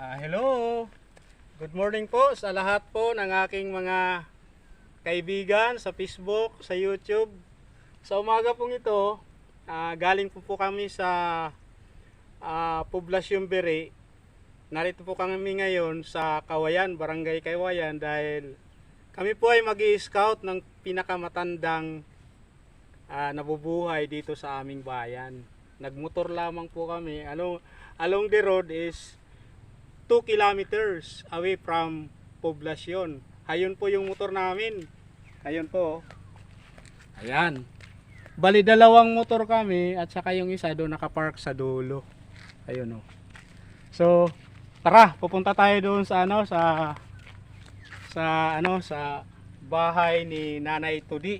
Hello! Good morning po sa lahat po ng aking mga kaibigan sa Facebook, sa YouTube. Sa umaga pong ito, galing po kami sa Poblacion Bere. Narito po kami ngayon sa Kawayan, Barangay Kawayan dahil kami po ay mag-i-scout ng pinakamatandang nabubuhay dito sa aming bayan. Nagmotor lamang po kami. Along the road is 2 kilometers away from Poblacion. Ayun po yung motor namin. Ayun po. Ayan. Bali dalawang motor kami at saka yung isa doon nakapark sa dulo. Ayun oh. So, tara, pupunta tayo doon sa sa bahay ni Nanay Tudi.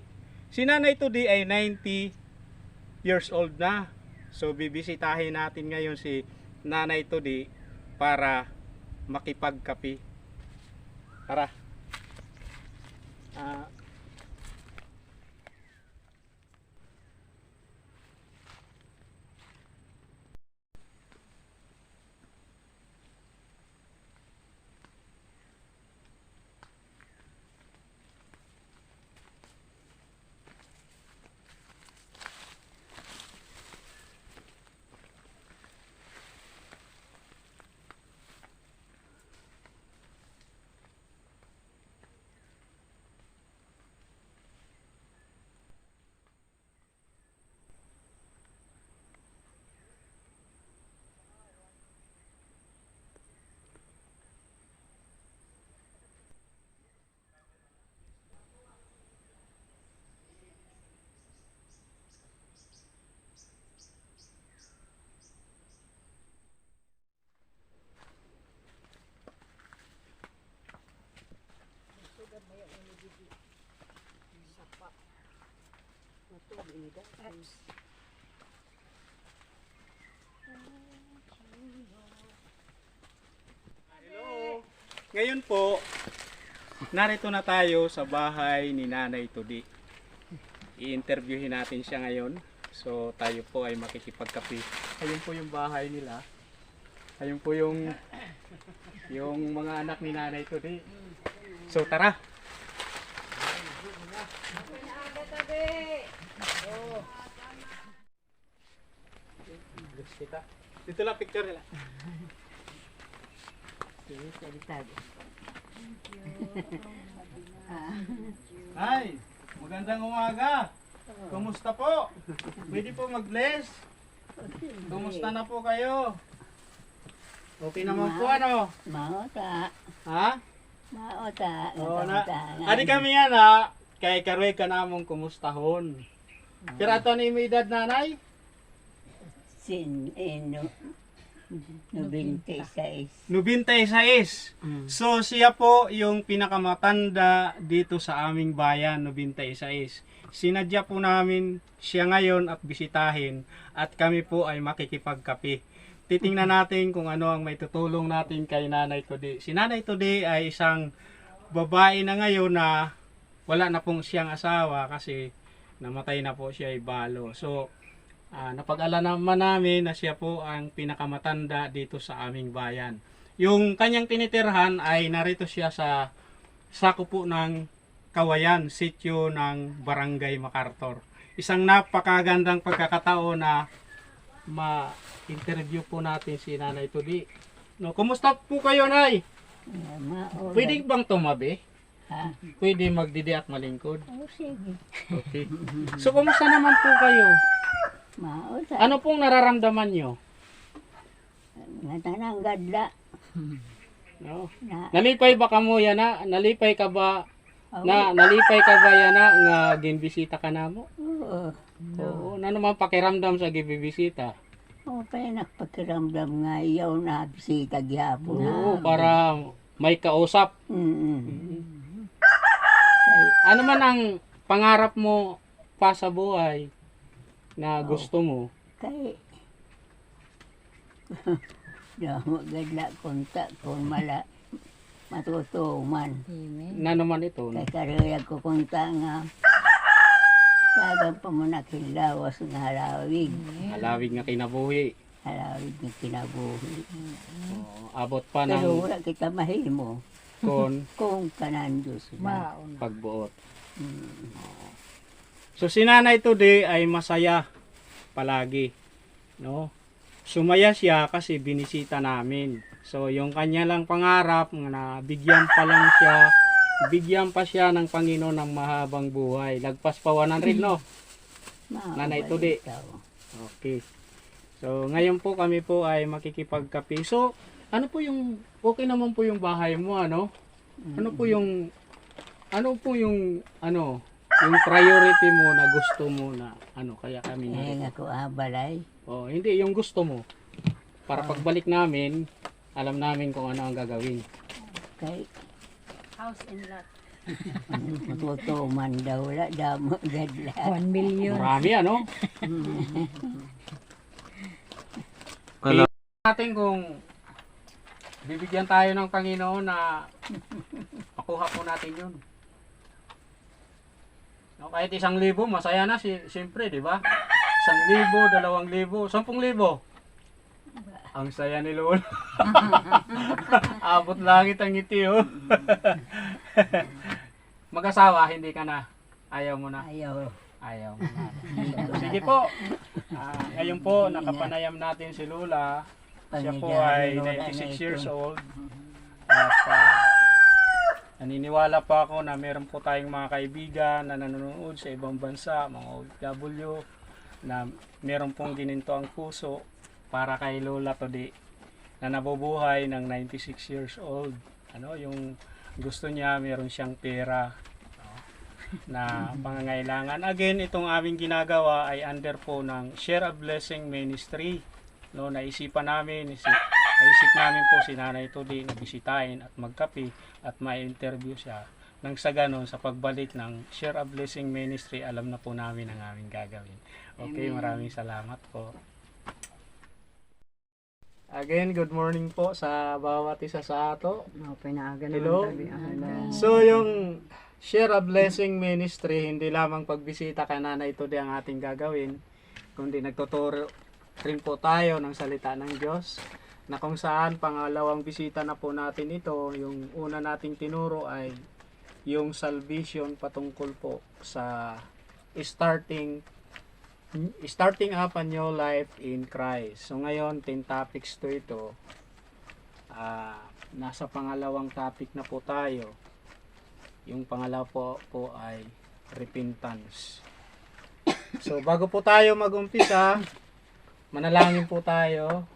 Si Nanay Tudi ay 90 years old na. So bibisitahin natin ngayon si Nanay Tudi para makipagkape. Tara. Hello. Ngayon po, narito na tayo sa bahay ni Nanay Tudi. I-interviewin natin siya ngayon. So tayo po ay makikipagkape. Ayun po yung bahay nila. Ayun po yung mga anak ni Nanay Tudi. So tara. Dito lang picture nila. Hi, magandang umaga. Kumusta po? Pwede po mag-bless? Kumusta na po kayo? Okay naman po ano? Maota. Ha? Maota. Oo na. Adi kami yan ha. Kay karoy ka namong kumustahon. Pero ato ni may edad nanay? Sin, 96. 96. So siya po yung pinakamatanda dito sa aming bayan, 96. Sinadya po namin siya ngayon at bisitahin at kami po ay makikipagkape. Titingnan natin kung ano ang may tutulong natin kay Nanay Tudi. Si Nanay Tudi ay isang babae na ngayon na wala na pong siyang asawa kasi namatay na po siya ay balo. So napag-alaman namin na siya po ang pinakamatanda dito sa aming bayan. Yung kanyang tinitirhan ay narito siya sa sako po ng Kawayan, sitio ng Barangay MacArthur. Isang napakagandang pagkakataon na ma-interview po natin si Nanay Tudi. No, kumusta po kayo, Nay? Maota. Pwede bang tumabi? Ha? Pwede magdidi at malingkod? Oh, sige. Okay. So, kumusta naman po kayo? Maota. Ano pong nararamdaman nyo? Natanang gadla. No? Na, Nalipay ba ka mo yan na? Nalipay ka ba oh, nalipay ka ba yan na nga ginbisita ka na mo? Oo. Oo, na naman pakiramdam sa gibibisita? Oo, pa nakpakiramdam nga iyaw na bisita gyapon na. Oo, para may kausap. Ano man ang pangarap mo pa sa buhay na gusto mo? Kay Damo gadla konta kung matutuman. Na naman ito? Kay karayag ko kunta nga tagang pa mo nakilawas nga halawig. Halawig nga kinabuhi. Halawig nga kinabuhi. Oo. abot pa Pero ng wala kita mahimo kung kanan Diyos na. Mauna. pagbuot. Mm. So si Nanay today ay masaya palagi, no? Sumaya siya kasi binisita namin. So yung kanya lang pangarap na bigyan pa siya ng Panginoon ng mahabang buhay. Lagpas pa 100, no? Nanay Tudi. Ikaw. Okay. So ngayon po kami po ay makikipagkape. So ano po yung okay naman po yung bahay mo, ano? Ano po yung yung priority mo na gusto mo na ano kaya kami Eh, na ako balay. oh, hindi yung gusto mo para pagbalik namin alam namin kung ano ang gagawin. Kay House and lot. totoo man daw, wala damo gadla. 1 million. Marami ano? Wala. Natin kung bibigyan tayo ng Panginoon na makuha po natin yun. No, kahit 1,000 masaya na siyempre, di ba? 1,000, 2,000, 10,000. Ang saya ni Lola. Abot langit ang ngiti, oh. Mag-asawa, hindi ka na. Ayaw mo na. Ayaw. Ayaw mo na. Sige po. Ngayon po, nakapanayam natin si Lola. Siya po ay 96 years old. At naniniwala pa ako na meron po tayong mga kaibigan na nanonood sa ibang bansa, mga OFW, na meron pong gininto ang puso para kay Lola Tudi na nabubuhay ng 96 years old. Ano, yung gusto niya, meron siyang pera, no, na pangangailangan. Again, itong aming ginagawa ay under po ng Share a Blessing Ministry. No, naisip namin po si Nanay Tudi na bisitahin at magkape at ma-interview siya. Nang sa ganon, sa pagbalik ng Share a Blessing Ministry, alam na po namin ang aming gagawin. Okay, maraming salamat po. Again, good morning po sa bawat isa sa ato. Hello. So yung Share a Blessing Ministry, hindi lamang pagbisita kay Nanay Tudi ang ating gagawin, kundi nagtuturo rin po tayo ng salita ng Diyos, na kung saan pangalawang bisita na po natin ito. Yung una nating tinuro ay yung salvation patungkol po sa starting up a new life in Christ. So ngayon, 10 topics to ito. Nasa pangalawang topic na po tayo. Yung pangalawa po ay repentance. So bago po tayo mag-umpisa, manalangin po tayo.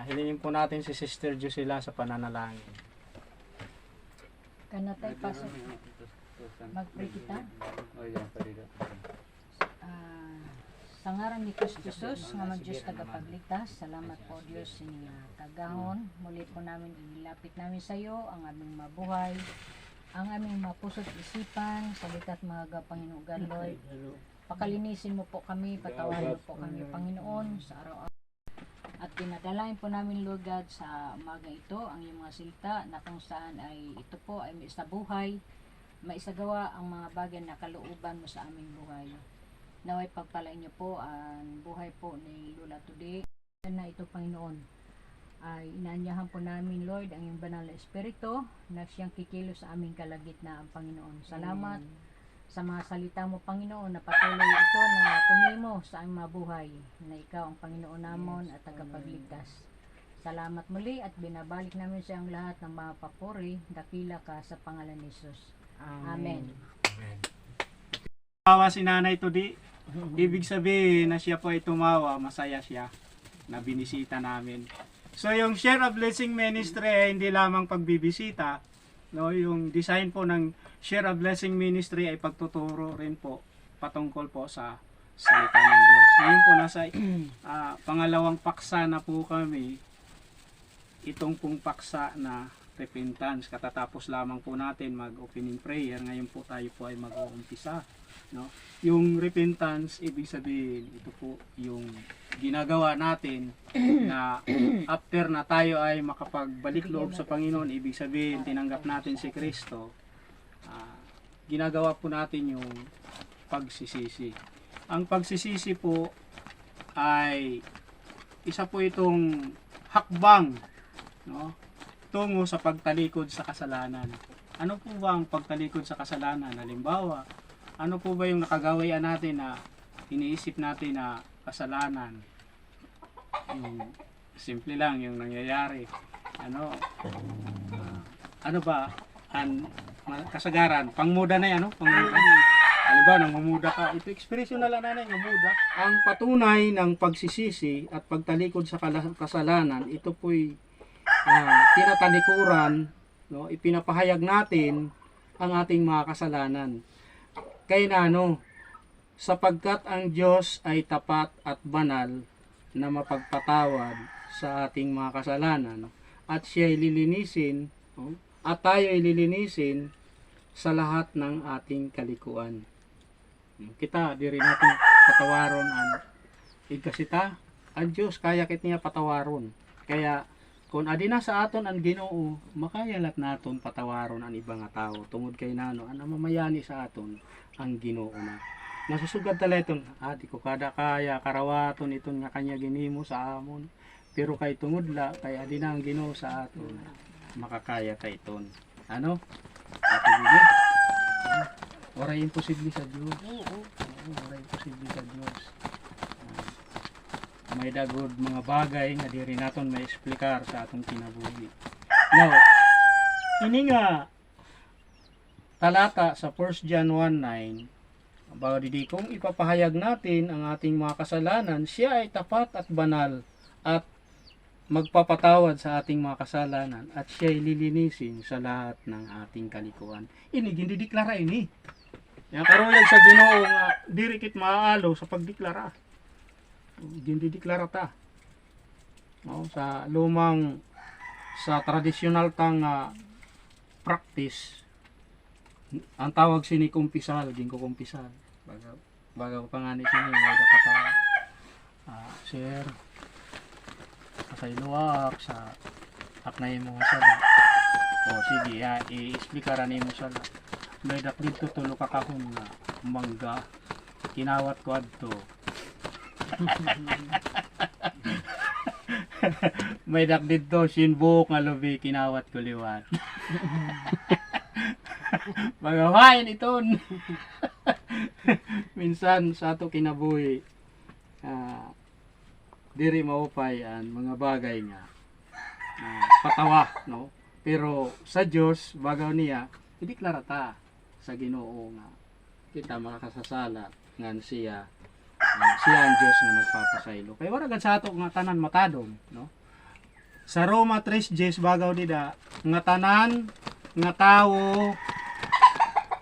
Hilingin po natin si Sister Jusila sa pananalangin. Kanatay pasok. Mag-pray kita. Sa ngaran ni Kristo Jesus, nga mag Diyos tagapagligtas, salamat po Diyos sa kagahon. Muli po namin ilapit namin sa iyo ang aming mabuhay, ang aming mapusot isipan, salita at mga Panginoon Lord. Pakalinisin mo po kami, patawarin mo po kami Panginoon sa araw-araw. At pinadalain po namin Lord God sa umaga ito ang iyong mga salita na kung saan ay ito po ay may sa buhay, maisagawa ang mga bagay na kalooban mo sa aming buhay. Naway pagpalain niyo po ang buhay po ni Lola Tudi. Na ito Panginoon ay inaanyahan po namin Lord ang iyong banal na espiritu na siyang kikilos sa aming kalagitnaan Panginoon. Salamat sa mga salita mo Panginoon na patuloy ito na tumimo sa aming mabuhay na ikaw ang Panginoon namon at tagapagligtas. Salamat muli at binabalik namin sa ang lahat ng mga papuri, dakila ka sa pangalan ni Jesus. Amen. Tumawa si Nanay Tudi. Ibig sabihin na siya po ay tumawa, masaya siya na binisita namin. So yung Share a Blessing Ministry ay hindi lamang pagbibisita, no, yung design po ng Share a Blessing Ministry ay pagtuturo rin po patungkol po sa salita ng Diyos. Ngayon po nasa pangalawang paksa na po kami. Itong pong paksa na repentance, katatapos lamang po natin mag-opening prayer. Ngayon po tayo po ay mag-uumpisa, no? Yung repentance, ibig sabihin, ito po yung ginagawa natin na after na tayo ay makapagbalik loob sa Panginoon, ibig sabihin, tinanggap natin si Kristo, ginagawa po natin yung pagsisisi. Ang pagsisisi po ay isa po itong hakbang no, tungo sa pagtalikod sa kasalanan. Ano po ba ang pagtalikod sa kasalanan? Halimbawa, ano po ba yung nakagawian natin na iniisip natin na kasalanan? Yung simple lang yung nangyayari. Ano ba ang kasagaran? Pangmuda na yan, pangmuda. Halimbawa, nangumuda ka. Ito ekspresyon na lang nanay, ngamuda. Ang patunay ng pagsisisi at pagtalikod sa kasalanan, ito po'y tinatalikuran, no? Ipinapahayag natin ang ating mga kasalanan. Kaya sapagkat ang Diyos ay tapat at banal na mapagpatawad sa ating mga kasalanan, at siya ay lilinisin, at tayo ay lilinisin sa lahat ng ating kalikuan. Kita, diri natin patawaron ang igkasita, ang Diyos kaya kit niya patawaron. Kaya, kung adi na sa aton ang Ginoo, makayalat naton patawaron ang ibang nga tao. Tungod kay ang mamayani sa aton ang Ginoo na. Nasusugad tala iton, di ko kada kaya karawaton iton nga kanya ginimo sa amon. Pero kay tungod la, kay adi na ang Ginoo sa aton, makakaya ta iton. Ate Bibi? Oray imposible sa Diyos. Oray imposible sa Diyos. May dagod mga bagay nga diri naton may explicar sa atong kinabuhi. Now, ini nga talata sa 1 John 1:9, bago didi kung ipapahayag natin ang ating mga kasalanan, siya ay tapat at banal at magpapatawad sa ating mga kasalanan, at siya ay lilinisin sa lahat ng ating kalikuan. Ini gindideklara ini. Yang karuyag sa Ginoo nga diri kit maaalo sa pagdeklara. Gindideklara ta. Sa tradisyonal tang practice, ang tawag sini kumpisal, ginko kumpisal. Baga ko pangani sini may dapat share sa iluwak sa aknay mo sala. Sige, i-explikaran nimo sala. May dak dito tulo ka kahon nga mangga kinawat ko adto. May dak dito sinbuk nga lubi kinawat ko liwat. Magawain iton. Minsan sa ato kinabuhi diri maupay ang mga bagay nga patawa, no? Pero sa Dios bagaw niya ideklara ta sa Ginoo nga kita makakasasala ngan siya ang Dios nga nagpapasaylo. Kay wala gad sa ato nga tanan matadom, no? Sa Roma 3:10 bagaw nida nga tanan nga tawo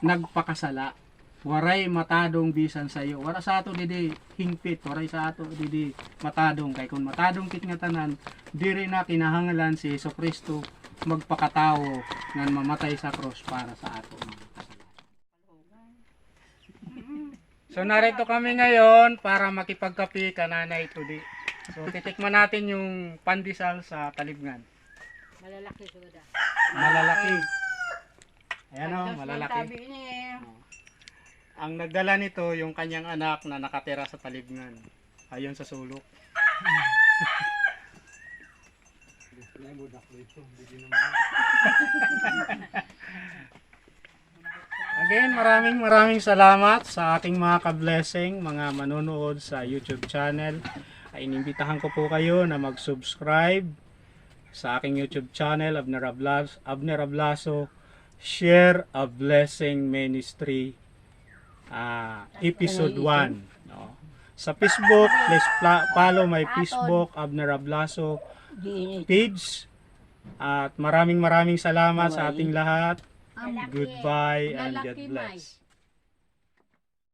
nagpakasala. Waray matadong bisan sayo. Wala sa ato didi hingpit, waray sa ato didi matadong. Kay kung matadong kit nga tanan, diri na kinahanglan si Jesucristo magpakatawo nga mamatay sa cross para sa ato. So narito kami ngayon para makipagkape kananay tudi. So titikman natin yung pandesal sa Talibngan. Malalaki suda. Malalaki. Ayan malalaki. Ang nagdala nito yung kanyang anak na nakatira sa Talibngan. Ayon sa sulok. Again, maraming salamat sa ating mga ka-blessing, mga manonood sa YouTube channel. Ay inimbitahan ko po kayo na mag-subscribe sa aking YouTube channel, Abner Ablaso, Share a Blessing Ministry, episode 1. No? Sa Facebook, please follow my Facebook, Abner Ablaso page. At maraming salamat sa ating lahat. Goodbye and God bless.